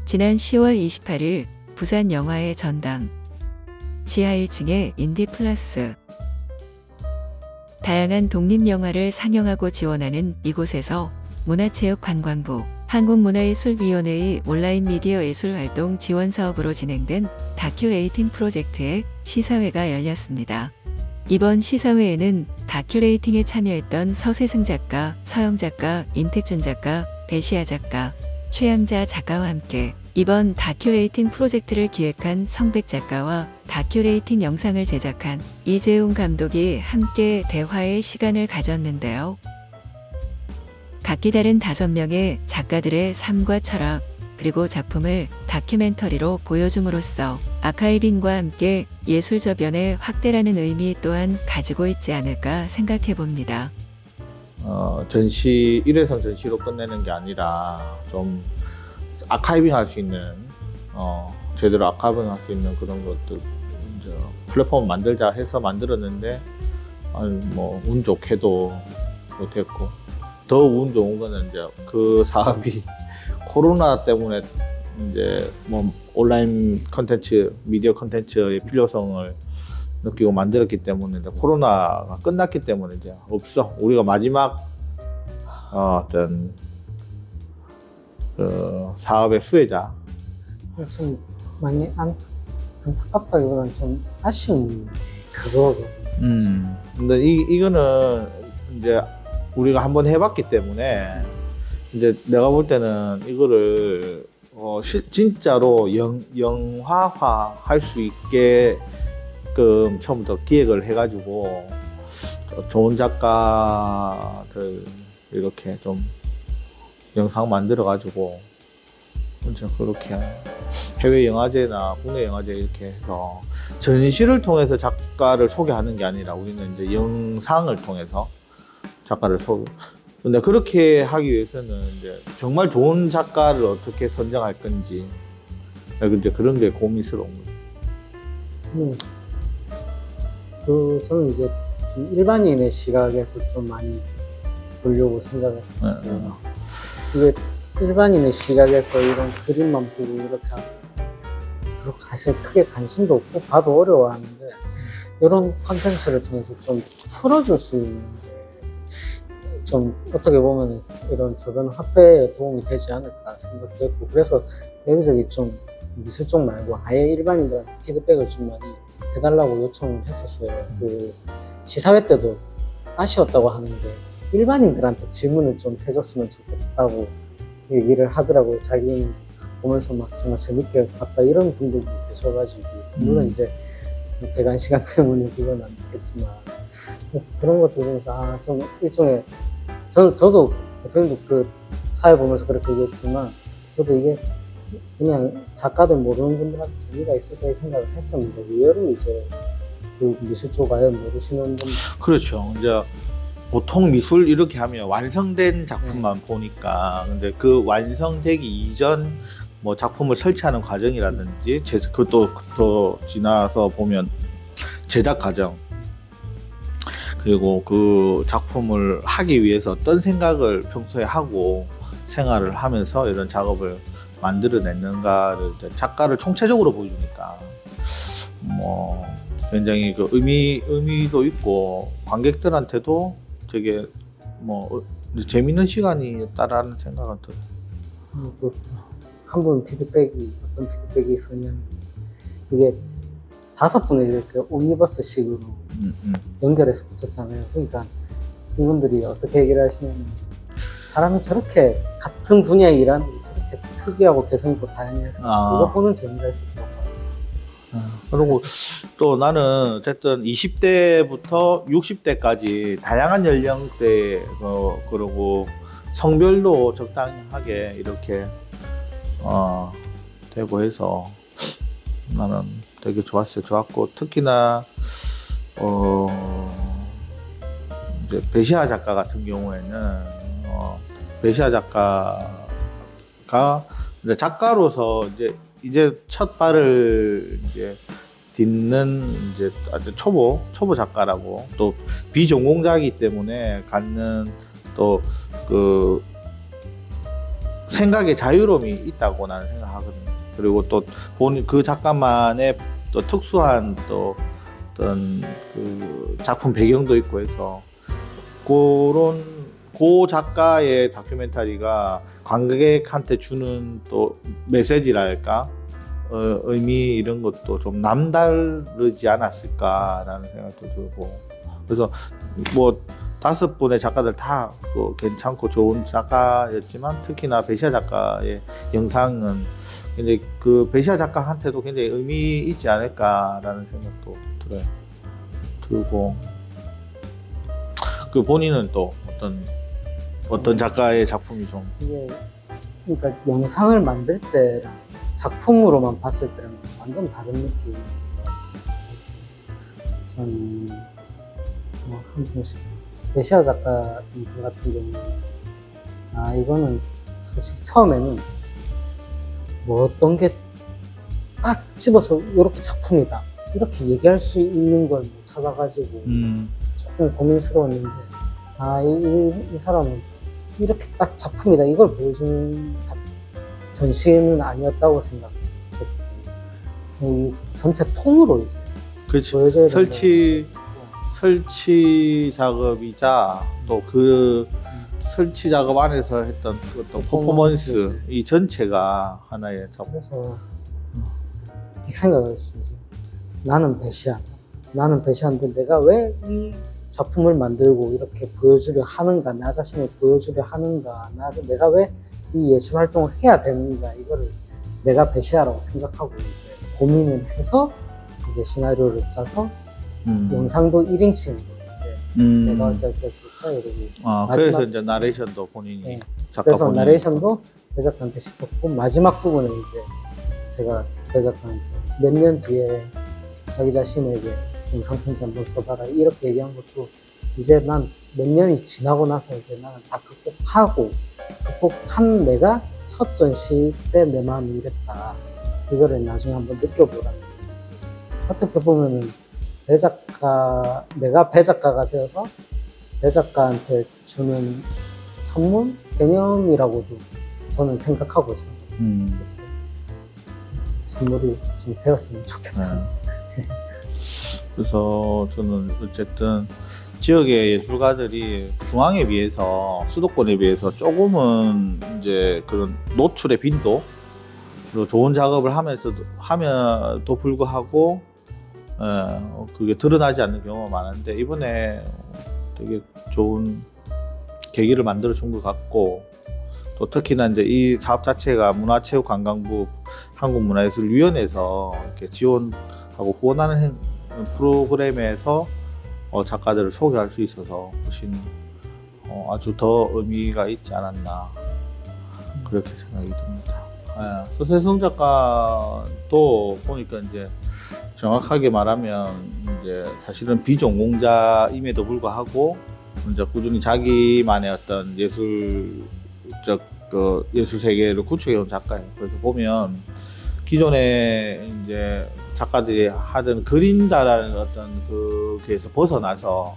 지난 10월 28일 부산 영화의 전당 지하 1층에 인디플러스 다양한 독립영화를 상영하고 지원하는 이곳에서 문화체육관광부, 한국문화예술위원회의 온라인 미디어 예술활동 지원 사업으로 진행된 다큐레이팅 프로젝트의 시사회가 열렸습니다. 이번 시사회에는 다큐레이팅에 참여했던 서세승 작가, 서영 작가, 임택준 작가, 배시아 작가, 최양자 작가와 함께 이번 다큐레이팅 프로젝트를 기획한 성백 작가와 다큐레이팅 영상을 제작한 이재웅 감독이 함께 대화의 시간을 가졌는데요. 각기 다른 5명의 작가들의 삶과 철학, 그리고 작품을 다큐멘터리로 보여줌으로써 아카이빙과 함께 예술 저변의 확대라는 의미 또한 가지고 있지 않을까 생각해 봅니다. 전시, 일회성 전시로 끝내는 게 아니라 좀 아카이빙 할 수 있는, 제대로 아카이빙 할 수 있는 그런 것들, 이제 플랫폼을 만들자 해서 만들었는데, 운 좋게도 못했고, 더 운 좋은 거는 이제 그 사업이 코로나 때문에 이제 온라인 컨텐츠, 미디어 컨텐츠의 필요성을 느끼고 만들었기 때문에 이제 코로나가 끝났기 때문에 이제 없어. 우리가 마지막 어떤 그 사업의 수혜자. 좀 많이 안타깝다기보다는 좀 아쉬운 그거거든요. 근데 이거는 이제 우리가 한번 해봤기 때문에 이제 내가 볼 때는 이거를 진짜로 영화화 할 수 있게 처음부터 기획을 해가지고 좋은 작가들 이렇게 좀 영상 만들어가지고 이제 그렇게 해외 영화제나 국내 영화제 이렇게 해서 전시를 통해서 작가를 소개하는 게 아니라 우리는 이제 영상을 통해서 작가를 근데 그렇게 하기 위해서는 이제 정말 좋은 작가를 어떻게 선정할 건지 이제 그런 게 고민스러운 거죠. 저는 이제 좀 일반인의 시각에서 좀 많이 보려고 생각을 해요. 이게 일반인의 시각에서 이런 그림만 보고 이렇게 하고 사실 크게 관심도 없고 봐도 어려워하는데 이런 컨텐츠를 통해서 좀 풀어줄 수 있는 좀 어떻게 보면 이런 저변 확대에 도움이 되지 않을까 생각도 했고, 그래서 여기저기 좀 미술 쪽 말고 아예 일반인들한테 피드백을 좀 많이 해달라고 요청을 했었어요. 그 시사회 때도 아쉬웠다고 하는데 일반인들한테 질문을 좀 해줬으면 좋겠다고 얘기를 하더라고요. 자기는 보면서 막 정말 재밌게 봤다 이런 분들도 계셔가지고, 물론 이제 대관 시간 때문에 그건 안 됐겠지만 그런 것들 보면서 좀 일종의 저도 대표님도 그 사회 보면서 그렇게 얘기했지만 저도 이게 그냥 작가들 모르는 분들한테 재미가 있을 거라 생각을 했었는데 의외로 이제 그 미술 쪽 아예 모르시는 분들. 그렇죠. 이제 보통 미술 이렇게 하면 완성된 작품만 보니까, 근데 그 완성되기 이전 작품을 설치하는 과정이라든지 그것도 더 지나서 보면 제작 과정, 그리고 그 작품을 하기 위해서 어떤 생각을 평소에 하고 생활을 하면서 이런 작업을 만들어냈는가를 작가를 총체적으로 보여주니까 굉장히 그 의미도 있고 관객들한테도 되게 재밌는 시간이었다라는 생각은 들어요. 한 분 어떤 피드백이 있었냐면 이게 5분을 이렇게 옴니버스식으로 연결해서 붙였잖아요. 그러니까 이분들이 어떻게 얘기를 하시냐면 사람이 저렇게 같은 분야에 일하는 게 저렇게 특이하고 개성있고 다양해서 이거 보는 재미가 있었다고. 그리고 또 나는 어쨌든 20대부터 60대까지 다양한 연령대 그리고 성별도 적당하게 이렇게 되고 해서 나는 되게 좋았고 특히나 이제 배시아 작가 같은 경우에는 배시아 작가가 이제 작가로서 이제 첫 발을 이제 딛는 이제 아주 초보 작가라고, 또 비전공자이기 때문에 갖는 또 그 생각의 자유로움이 있다고 나는 생각하거든요. 그리고 또 본인 그 작가만의 또 특수한 또 어떤 그 작품 배경도 있고 해서 그런 고 작가의 다큐멘터리가 관객한테 주는 또 메시지랄까 의미 이런 것도 좀 남다르지 않았을까라는 생각도 들고 그래서 뭐 5분의 작가들 다 괜찮고 좋은 작가였지만 특히나 베시아 작가의 영상은 굉장히 그 베시아 작가한테도 굉장히 의미 있지 않을까라는 생각도 들어요. 들고 그 본인은 또 어떤 작가의 작품이 좀 이게 그러니까 영상을 만들 때랑 작품으로만 봤을 때랑 완전 다른 느낌인 것 같아요. 그래서 저는 뭐 한 번씩 베시아 작가 영상 같은 경우는 이거는 솔직히 처음에는 뭐 어떤 게 딱 집어서 이렇게 작품이다 이렇게 얘기할 수 있는 걸 뭐 찾아가지고 조금 고민스러웠는데 이 사람은 이렇게 딱 작품이다 이걸 보여준 전시는 아니었다고 생각했거든요. 이 전체 통으로 이제 그렇지. 보여줘야 설치 작업이자 또 그 설치 작업 안에서 했던 그 어떤 퍼포먼스 이 전체가 하나의 작품. 그래서 이 생각을 했어요. 나는 베시아인데 내가 왜 이 작품을 만들고 이렇게 보여주려 하는가, 나 자신을 보여주려 하는가, 내가 왜 이 예술 활동을 해야 되는가, 이거를 내가 베시아라고 생각하고 이제 고민을 해서 이제 시나리오를 짜서 영상도 1인칭으로 이제 내가 어쩌다 이러고 그래서 이제 나레이션도 본인이 네. 작가 그래서 본인이 나레이션도 배 작가한테 시켰고 마지막 부분에 이제 제가 배 작가한테 몇 년 뒤에 자기 자신에게 영상 편지 한번 써봐라 이렇게 얘기한 것도 이제 난 몇 년이 지나고 나서 이제 나는 다 극복한 내가 첫 전시 때 내 마음이 이랬다 이거를 나중에 한번 느껴보라는 어떻게 보면은 내가 배 작가가 되어서 배 작가한테 주는 선물 개념이라고도 저는 생각하고 있었어요. 선물이 좀 되었으면 좋겠다. 그래서 저는 어쨌든 지역의 예술가들이 중앙에 비해서 수도권에 비해서 조금은 이제 그런 노출의 빈도 그리고 좋은 작업을 함에도 불구하고 그게 드러나지 않는 경우가 많은데 이번에 되게 좋은 계기를 만들어 준 것 같고 또 특히나 이제 이 사업 자체가 문화체육관광부 한국문화예술위원회에서 이렇게 지원하고 후원하는 프로그램에서 작가들을 소개할 수 있어서 훨씬 아주 더 의미가 있지 않았나 그렇게 생각이 듭니다. 서세성 작가도 보니까 이제 정확하게 말하면 이제 사실은 비전공자임에도 불구하고 이제 꾸준히 자기만의 어떤 예술적 예술 세계를 구축해온 작가예요. 그래서 보면 기존에 이제 작가들이 하던 그린다라는 어떤 그게서 벗어나서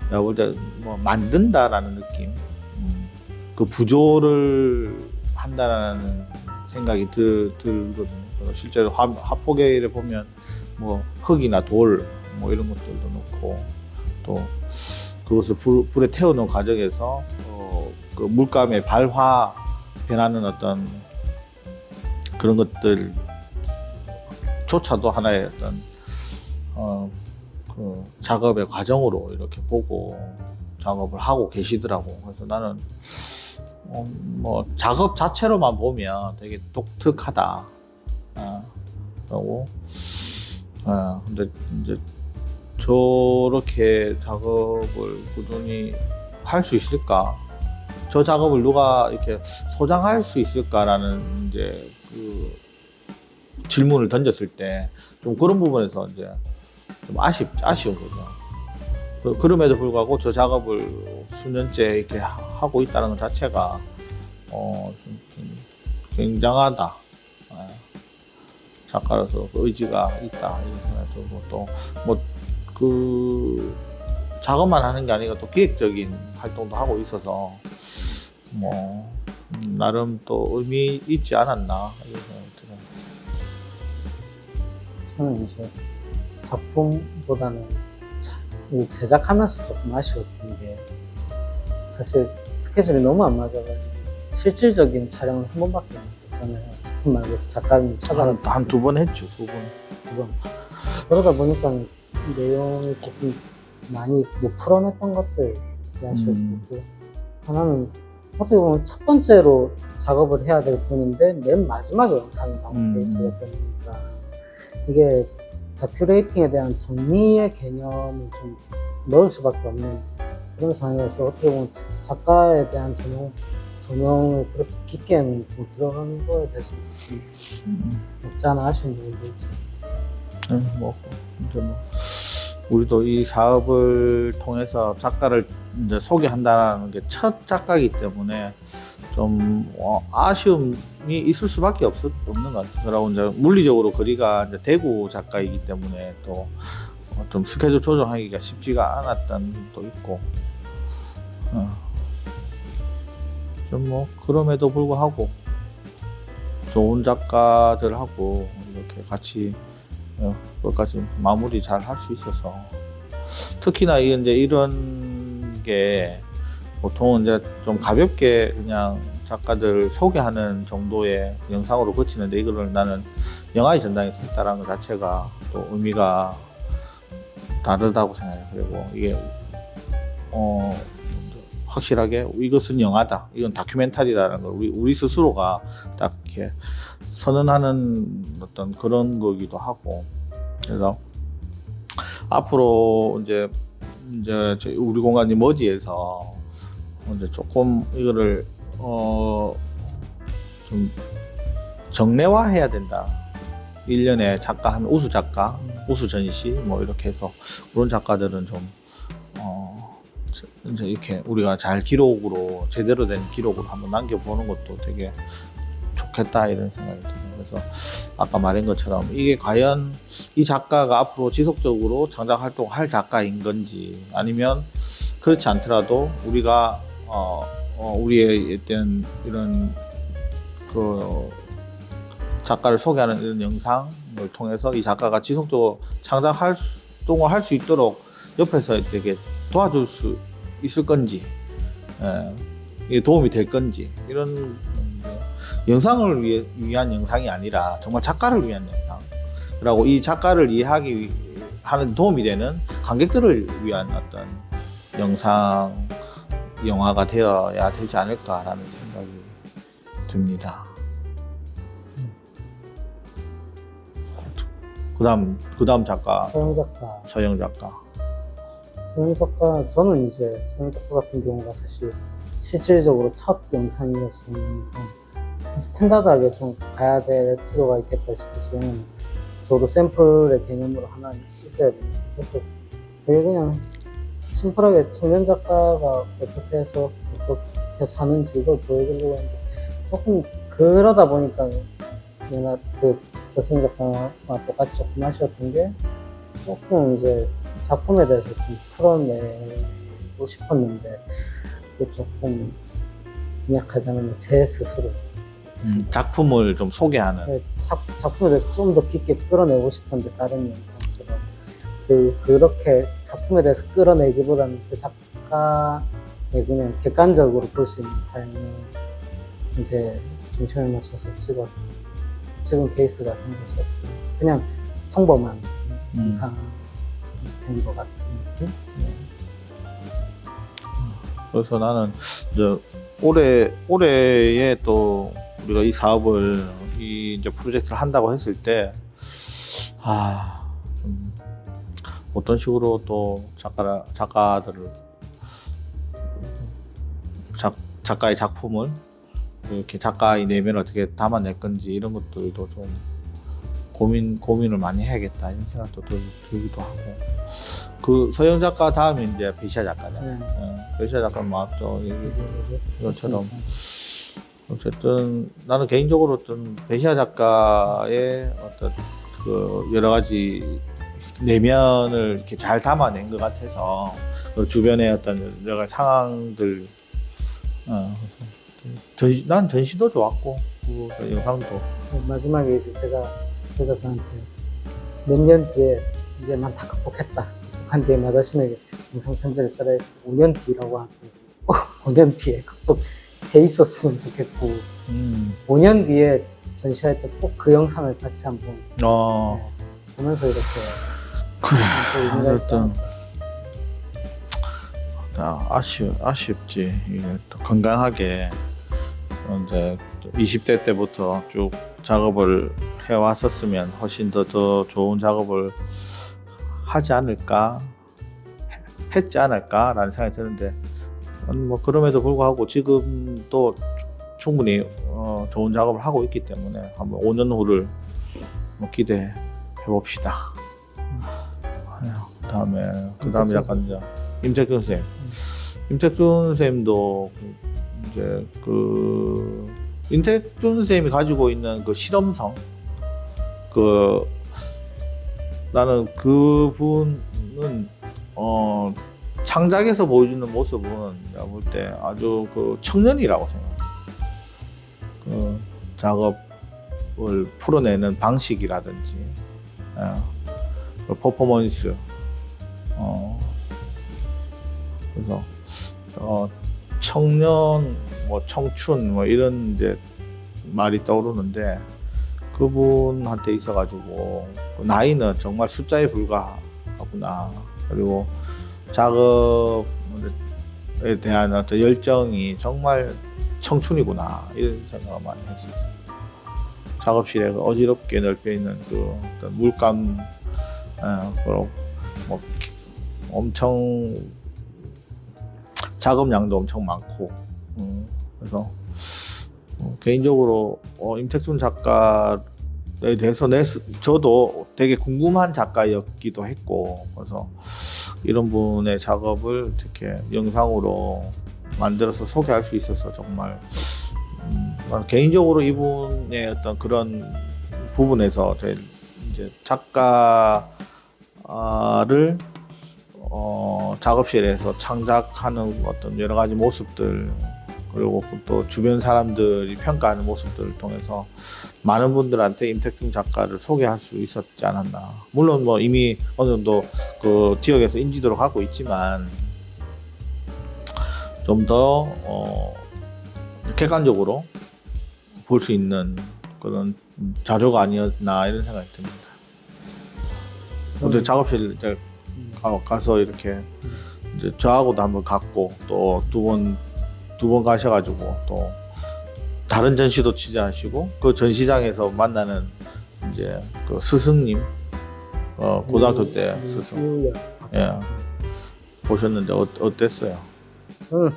내가 볼 때 뭐 만든다라는 느낌, 그 부조를 한다라는 생각이 들거든요. 실제로 화포계를 보면 뭐 흙이나 돌 뭐 이런 것들도 넣고 또 그것을 불에 태우는 과정에서 그 물감의 발화 변하는 어떤 그런 것들조차도 하나의 어떤 그 작업의 과정으로 이렇게 보고 작업을 하고 계시더라고. 그래서 나는 뭐 작업 자체로만 보면 되게 독특하다. 라고. 근데 이제 저렇게 작업을 꾸준히 할 수 있을까? 저 작업을 누가 이렇게 소장할 수 있을까라는 이제 그 질문을 던졌을 때 좀 그런 부분에서 이제 좀 아쉬운 거죠. 그럼에도 불구하고 저 작업을 수년째 이렇게 하고 있다는 것 자체가 좀 굉장하다. 작가로서 그 의지가 있다 이런 생각이 들고 또 뭐 그 작업만 하는 게 아니라 또 기획적인 활동도 하고 있어서 뭐 나름 또 의미 있지 않았나 이런 생각이 들어요. 저는 이제 작품보다는 이 제작하면서 조금 아쉬웠던 게 사실 스케줄이 너무 안 맞아가지고 실질적인 촬영을 한 번밖에 못 했잖아요. 작품 말고 작가님 찾아가서 한 두 번 했죠, 두 번. 두 번. 그러다 보니까 내용을 조금 많이 못 풀어냈던 것들이 아쉬웠고 하나는 어떻게 보면 첫 번째로 작업을 해야 될 분인데 맨 마지막에 영상이 나온 케이스가 되니까 이게 다큐레이팅에 대한 정리의 개념을 좀 넣을 수밖에 없는 그런 상황에서 어떻게 보면 작가에 대한 조명을 그렇게 깊게는 못 들어가는 거에 대해서 조금 없지 않아 아쉬운 부분도 있죠. 뭐 이제 뭐 우리도 이 사업을 통해서 작가를 이제 소개한다는 게 첫 작가이기 때문에 좀 아쉬움이 있을 수밖에 없는 것 같아요. 그리고 이제 물리적으로 거리가 이제 대구 작가이기 때문에 또 좀 스케줄 조정하기가 쉽지가 않았던 것도 있고, 좀 뭐 그럼에도 불구하고 좋은 작가들하고 이렇게 같이 끝까지 마무리 잘 할 수 있어서 특히나 이제 이런 게 보통은 이제 좀 가볍게 그냥 작가들 소개하는 정도의 영상으로 그치는데 이거를 나는 영화의 전당에서 했다라는 것 자체가 또 의미가 다르다고 생각해요. 그리고 이게 확실하게 이것은 영화다, 이건 다큐멘터리라는 걸 우리 스스로가 딱 이렇게 선언하는 어떤 그런 거기도 하고, 그래서 앞으로 이제 우리 공간이 머지에서 이제 조금 이거를 좀 정례화해야 된다. 1년에 작가 하면 우수 작가, 우수 전시 뭐 이렇게 해서 그런 작가들은 좀 이제 이렇게 우리가 잘 기록으로 제대로 된 기록으로 한번 남겨보는 것도 되게 좋겠다 이런 생각이 들어요. 그래서 아까 말한 것처럼 이게 과연 이 작가가 앞으로 지속적으로 창작 활동을 할 작가인 건지, 아니면 그렇지 않더라도 우리가 우리의 어떤 이런 그 작가를 소개하는 이런 영상을 통해서 이 작가가 지속적으로 창작 활동을 할 수 있도록 옆에서 되게 도와줄 수 있을 건지, 이게 도움이 될 건지, 이런 영상을 위한 영상이 아니라 정말 작가를 위한 영상, 그리고 이 작가를 이해하기 하는 도움이 되는 관객들을 위한 어떤 영화가 되어야 되지 않을까라는 생각이 듭니다. 그다음 작가 서영 작가. 서영 작가, 저는 이제 서영 작가 같은 경우가 사실 실질적으로 첫 영상이었으니까 스탠다드하게 좀 가야 될 필요가 있겠다 싶어서 저도 샘플의 개념으로 하나 있어야 됩니다. 그래서 되게 그냥 심플하게 청년 작가가 어떻게 해서 어떻게 사는지 이걸 보여주려고 했는데 조금 그러다 보니까 내가 그 서승 작가와 똑같이 조금 아쉬웠던 게 조금 이제 작품에 대해서 좀 풀어내고 싶었는데 그게 조금 빈약하자면 제 스스로 작품을 좀 소개하는 작품에 대해서 좀 더 깊게 끌어내고 싶었는데 다른 영상처럼 그렇게 작품에 대해서 끌어내기보다는 그 작가의 그냥 객관적으로 볼 수 있는 삶을 이제 중심을 맞춰서 찍은 케이스가 된 거죠. 그냥 평범한 영상 된 것 같은 느낌? 그래서 나는 이제 올해에 또 우리가 이 사업을 이제 프로젝트를 한다고 했을 때 좀 어떤 식으로 또 작가의 작품을 이렇게 작가의 내면을 어떻게 담아낼 건지 이런 것들도 좀 고민을 많이 해야겠다 이런 생각도 들기도 하고, 그 서영 작가 다음에 이제 배시아 작가잖아요. 배시아 작가는 뭐 앞서 얘기한 것처럼 어쨌든 나는 개인적으로 어떤 배시아 작가의 어떤 그 여러 가지 내면을 이렇게 잘 담아낸 것 같아서 그 주변의 어떤 여러 가지 상황들, 난 전시도 좋았고 그 영상도 마지막에 이제 제가 그 작가한테 몇 년 뒤에 이제 난 다 극복했다. 극복한 뒤에 나 자신에게 영상 편지를 써라 해서 5년 뒤라고 하는데 5년 뒤에 극복해 있었으면 좋겠고 5년 뒤에 전시할 때 꼭 그 영상을 같이 한번 보면서 이렇게 그래. 또 의미가 있지 어쨌든 않을까. 아쉽지. 이게 또 건강하게 이제 20대 때부터 쭉 작업을 해왔었으면 훨씬 더 좋은 작업을 하지 않을까, 했지 않을까라는 생각이 드는데, 뭐 그럼에도 불구하고 지금도 충분히 좋은 작업을 하고 있기 때문에 한번 5년 후를 기대해 봅시다. 그다음에 약간 이제 임택준 쌤. 임택준 쌤도 이제 임택준 쌤이 가지고 있는 그 실험성, 나는 그분은 창작에서 보여주는 모습은 내가 볼 때 아주 청년이라고 생각해요. 작업을 풀어내는 방식이라든지 퍼포먼스, 그래서 청년, 청춘 이런 이제 말이 떠오르는데, 그분한테 있어가지고 나이는 정말 숫자에 불과하구나. 그리고 작업에 대한 어떤 열정이 정말 청춘이구나, 이런 생각을 많이 했었어요. 작업실에 어지럽게 넓혀 있는 어떤 물감, 엄청 작업량도 엄청 많고, 그래서 개인적으로 임택준 작가에 대해서 저도 되게 궁금한 작가였기도 했고, 그래서 이런 분의 작업을 이렇게 영상으로 만들어서 소개할 수 있어서 정말 개인적으로 이분의 어떤 그런 부분에서 이제 작가를 작업실에서 창작하는 어떤 여러 가지 모습들, 그리고 또 주변 사람들이 평가하는 모습들을 통해서 많은 분들한테 임택준 작가를 소개할 수 있었지 않았나. 물론 이미 어느 정도 그 지역에서 인지도를 갖고 있지만 좀 더 객관적으로 볼 수 있는 그런 자료가 아니었나, 이런 생각이 듭니다. 근데 작업실 이제 가서 이렇게 이제 저하고도 한번 갔고, 또 두 번 가셔가지고 또 다른 전시도 취재하시고, 그 전시장에서 만나는 이제 그 스승님, 고등학교 때 스승, 보셨는데 어땠어요? 저는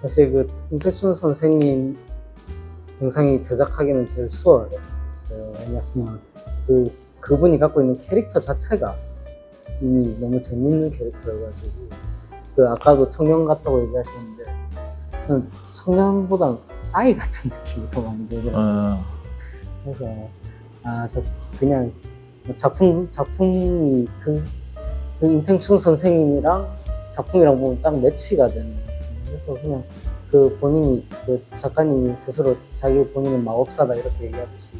사실 임택준 선생님 영상이 제작하기는 제일 수월했었어요. 왜냐하면 그분이 갖고 있는 캐릭터 자체가 이미 너무 재밌는 캐릭터여가지고, 아까도 청년 같다고 얘기하셨는데, 저는 청년보다 아이 같은 느낌이 더 많이 들더라고요. 그래서 그냥 작품이 임택준 선생님이랑 작품이랑 보면 딱 매치가 되는 느낌. 그래서 그냥 본인이 작가님이 스스로 자기 본인은 마법사다 이렇게 얘기하듯이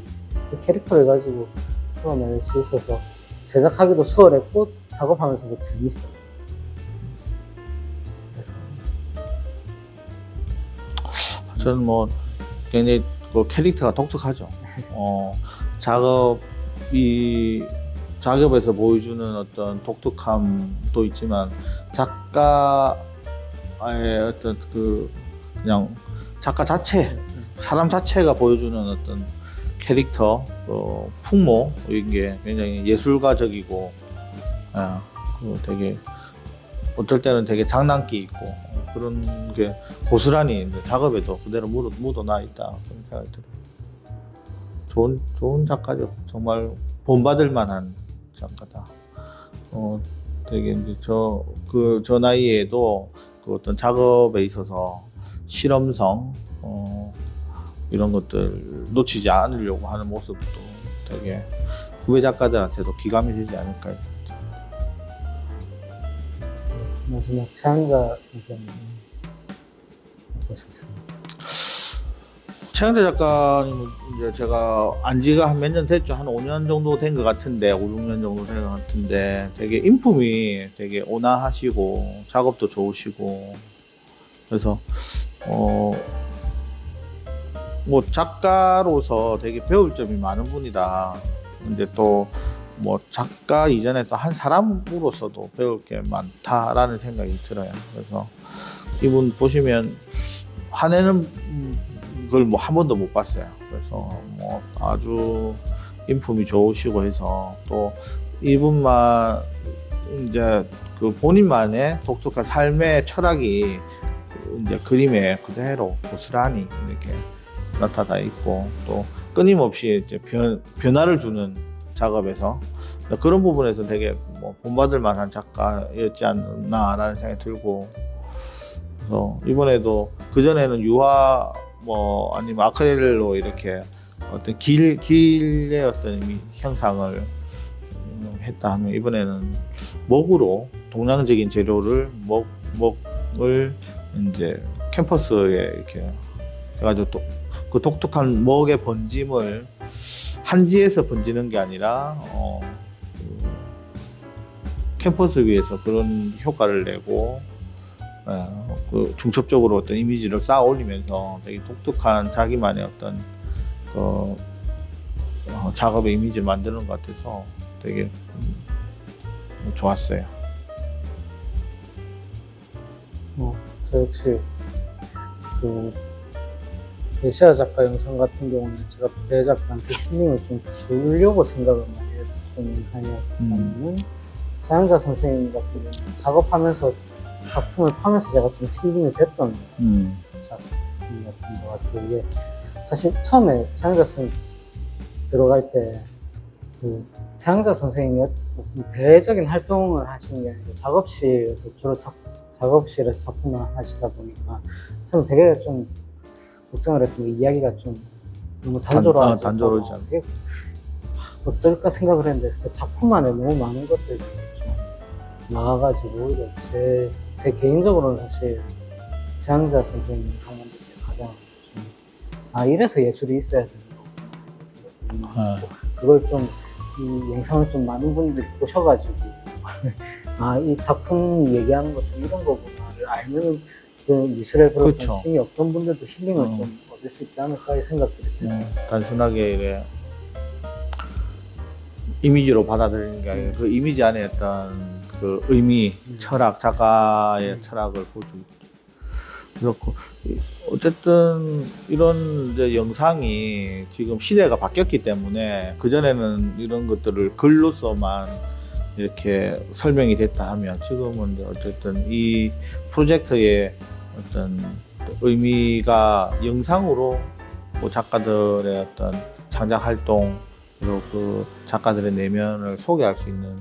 그 캐릭터를 가지고 풀어낼 수 있어서 제작하기도 수월했고 작업하면서도 재밌어요. 그래서 저는 굉장히 캐릭터가 독특하죠. 작업에서 보여주는 어떤 독특함도 있지만, 작가의 어떤 그냥 작가 자체, 사람 자체가 보여주는 어떤 캐릭터, 풍모, 이게 굉장히 예술가적이고, 되게 어쩔 때는 되게 장난기 있고, 그런 게 고스란히 작업에도 그대로 묻어나 있다, 그런 생각이 들어요. 좋은 작가죠. 정말 본받을 만한 작가다. 되게 이제 저 나이에도 어떤 작업에 있어서 실험성, 이런 것들 놓치지 않으려고 하는 모습도 되게 후배 작가들한테도 기감이 되지 않을까. 마지막 최한자 선생님 보셨습니다. 최영대 작가님 이제 제가 안지가 한 몇 년 됐죠. 한 5년 정도 된 것 같은데, 5, 6년 정도 된 것 같은데, 되게 인품이 되게 온화하시고 작업도 좋으시고, 그래서 뭐 작가로서 되게 배울 점이 많은 분이다. 근데 또 뭐 작가 이전에 또 한 사람으로서도 배울 게 많다라는 생각이 들어요. 그래서 이분 보시면 화내는 걸 뭐 한 번도 못 봤어요. 그래서 뭐 아주 인품이 좋으시고 해서 또 이분만 이제 그 본인만의 독특한 삶의 철학이 이제 그림에 그대로 고스란히 이렇게 나타나 있고 또 끊임없이 이제 변화를 주는 작업에서 그런 부분에서 되게 뭐 본받을 만한 작가였지 않나라는 생각이 들고, 그래서 이번에도 그 전에는 유화 뭐 아니면 아크릴로 이렇게 어떤 길의 어떤 형상을 했다 하면 이번에는 먹으로 동양적인 재료를 먹을 이제 캠퍼스에 이렇게 해가지고 또 그 독특한 먹의 번짐을 한지에서 번지는 게 아니라 그 캠퍼스 위에서 그런 효과를 내고 그 중첩적으로 어떤 이미지를 쌓아 올리면서 되게 독특한 자기만의 어떤 그 작업의 이미지를 만드는 것 같아서 되게 좋았어요. 저 역시 그 배시아 작가 영상 같은 경우는 제가 배 작가한테 힐링을 좀 주려고 생각을 많이 했던 영상이었다면 장영자 선생님 같은 경우는 작업하면서 작품을 파면서 제가 좀 힐링이 됐던 작품 같은 것 같아요. 이게 사실 처음에 장영자 선생님 들어갈 때 그 장영자 선생님이 대외적인 활동을 하시는 게 아니고 작업실에서 주로 작업실에서 작품을 하시다 보니까 저는 되게 좀 걱정을 했던 게 이야기가 좀 너무 단조로하지 단조로우지 않고 이게 어떨까 생각을 했는데 그 작품 안에 너무 많은 것들이 좀 나와가지고 오히려 제 개인적으로는 사실 장영자 선생님 강연들 때 가장 좀 이래서 예술이 있어야 되는 거구나. 그걸 좀 이 영상을 좀 많은 분들이 보셔가지고 이 작품 얘기하는 것도 이런 거구나를 알면 그 미술에 그런 그렇죠. 관심이 없던 분들도 힐링을 좀 얻을 수 있지 않을까 이 생각들이 들어요. 단순하게 이래 이미지로 받아들이는 게 아니라 그 이미지 안에 어떤 그 의미, 철학, 작가의 철학을 볼 수 있죠. 그래서 어쨌든 이런 이제 영상이 지금 시대가 바뀌었기 때문에 그전에는 이런 것들을 글로서만 이렇게 설명이 됐다 하면 지금은 이제 어쨌든 이 프로젝트의 어떤 의미가 영상으로 뭐 작가들의 어떤 창작 활동 그리고 그 작가들의 내면을 소개할 수 있는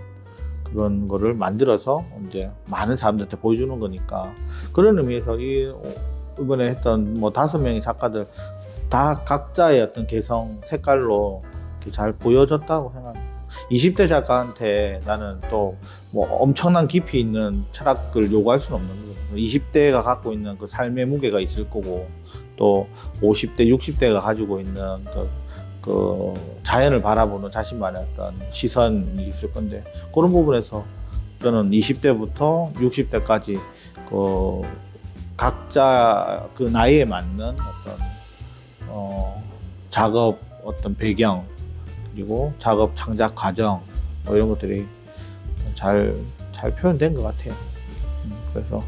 그런 거를 만들어서 이제 많은 사람들한테 보여주는 거니까 그런 의미에서 이번에 했던 뭐 5명의 작가들 다 각자의 어떤 개성 색깔로 이렇게 잘 보여줬다고 생각합니다. 20대 작가한테 나는 또 뭐 엄청난 깊이 있는 철학을 요구할 수는 없는 거예요. 20대가 갖고 있는 그 삶의 무게가 있을 거고 또 50대, 60대가 가지고 있는 그 자연을 바라보는 자신만의 어떤 시선이 있을 건데 그런 부분에서 저는 20대부터 60대까지 그 각자 그 나이에 맞는 어떤 작업 어떤 배경 그리고 작업 창작 과정 뭐 이런 것들이 잘 표현된 것 같아요. 그래서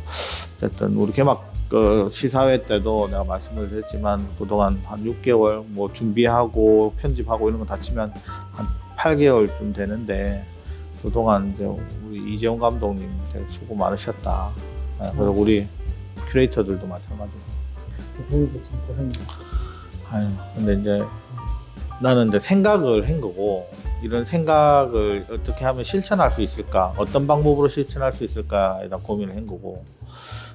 어쨌든 우리 개막 그 시사회 때도 내가 말씀을 드렸지만 그동안 한 6개월 뭐 준비하고 편집하고 이런 거 다 치면 한 8개월쯤 되는데 그동안 이제 우리 이재용 감독님 되게 수고 많으셨다. 그리고 우리 큐레이터들도 마찬가지고. 그분도 참 고생 많으셨어요. 아유, 근데 이제 나는 이제 생각을 한 거고 이런 생각을 어떻게 하면 실천할 수 있을까, 어떤 방법으로 실천할 수 있을까에 대한 고민을 한 거고.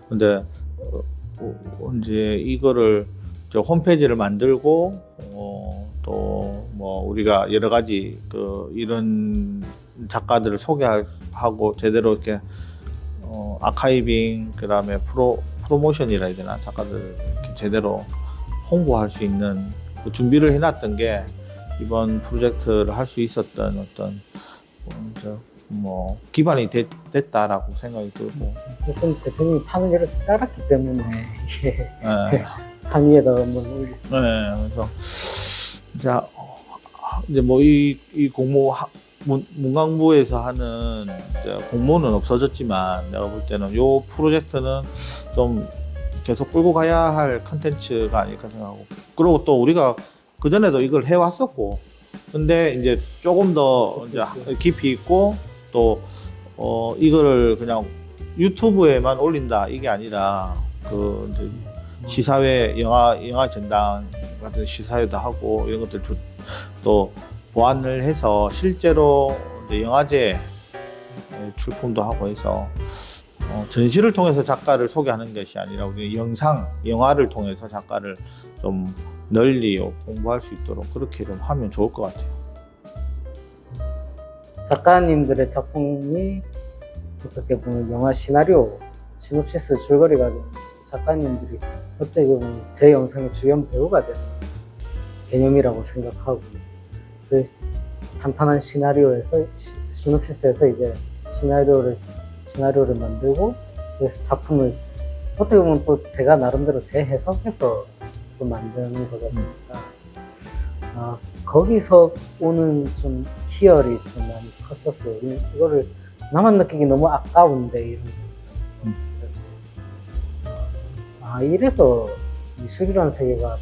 근데 이제 이거를 홈페이지를 만들고 또 뭐 우리가 여러 가지 그 이런 작가들을 소개하고 제대로 이렇게 아카이빙 그다음에 프로모션이라 해야 되나 작가들 이렇게 제대로 홍보할 수 있는 그 준비를 해놨던 게 이번 프로젝트를 할 수 있었던 어떤 기반이 됐다라고 생각이 들고. 어떤 대표님이 판을 이렇게 깔았기 때문에 이게 네. 강의에다가 한번 올렸습니다. 네, 그래서 이제 뭐 이 공모 문광부에서 하는 이제 공모는 없어졌지만 내가 볼 때는 요 프로젝트는 좀 계속 끌고 가야 할 컨텐츠가 아닐까 생각하고, 그리고 또 우리가 그 전에도 이걸 해왔었고, 근데 이제 조금 더 이제 깊이 있고 또 이거를 그냥 유튜브에만 올린다 이게 아니라 그 이제 시사회 영화 전당 같은 시사회도 하고 이런 것들 또 보완을 해서 실제로 이제 영화제 출품도 하고 해서 전시를 통해서 작가를 소개하는 것이 아니라 우리 영화를 통해서 작가를 좀 널리 공부할 수 있도록 그렇게 좀 하면 좋을 것 같아요. 작가님들의 작품이 어떻게 보면 영화 시나리오, 시놉시스 줄거리가 되는 작가님들이 어떻게 보면 제 영상의 주연 배우가 되는 개념이라고 생각하고, 그 탄탄한 시나리오에서 시놉시스에서 이제 시나리오를 만들고, 그래서 작품을 어떻게 보면 또 제가 나름대로 재해석해서 또 만드는 거다 보니까 거기서 오는 좀 희열이 좀 많이 컸었어요. 이거를 나만 느끼기 너무 아까운데 이런 거 있잖아요. 그래서 이래서 미술이라는 세계가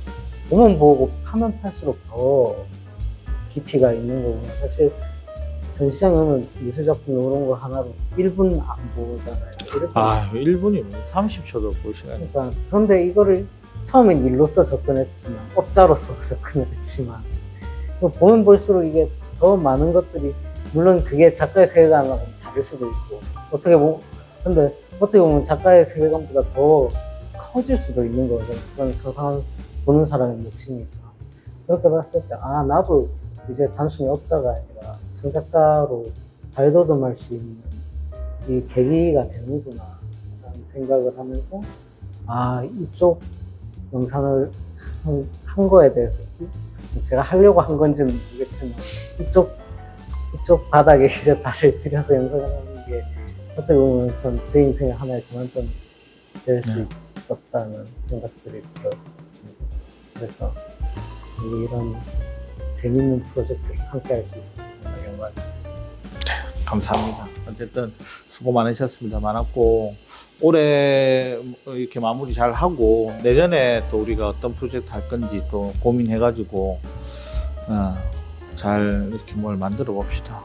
보면 보고 파면 팔수록 더 깊이가 있는 거구나. 사실 전시장에 오면 미술작품 이런 거 하나로 1분 안 보잖아요. 1분이 30초도 볼 시간이. 그러니까 그런데 이거를 처음엔 일로서 접근했지만, 업자로서 접근을 했지만, 보면 볼수록 이게 더 많은 것들이, 물론 그게 작가의 세계관하고 다를 수도 있고, 근데 어떻게 보면 작가의 세계관보다 더 커질 수도 있는 거죠. 그런 상상 보는 사람의 몫이니까. 그렇게 봤을 때, 나도 이제 단순히 업자가 아니라 창작자로 발돋움할 수 있는 이 계기가 되는구나 라는 생각을 하면서, 이쪽 영상을 한 거에 대해서 제가 하려고 한 건지는 모르겠지만 이쪽 바닥에 이제 발을 들여서 영상을 하는 게 어떻게 보면 제 인생의 하나의 전환점이 될 수 있었다는 생각들이 들었습니다. 그래서 이런 재밌는 프로젝트를 함께 할 수 있어서 정말 영광이었습니다. 감사합니다. 어쨌든 수고 많으셨고 올해 이렇게 마무리 잘 하고 내년에 또 우리가 어떤 프로젝트 할 건지 또 고민해가지고 잘 이렇게 뭘 만들어 봅시다.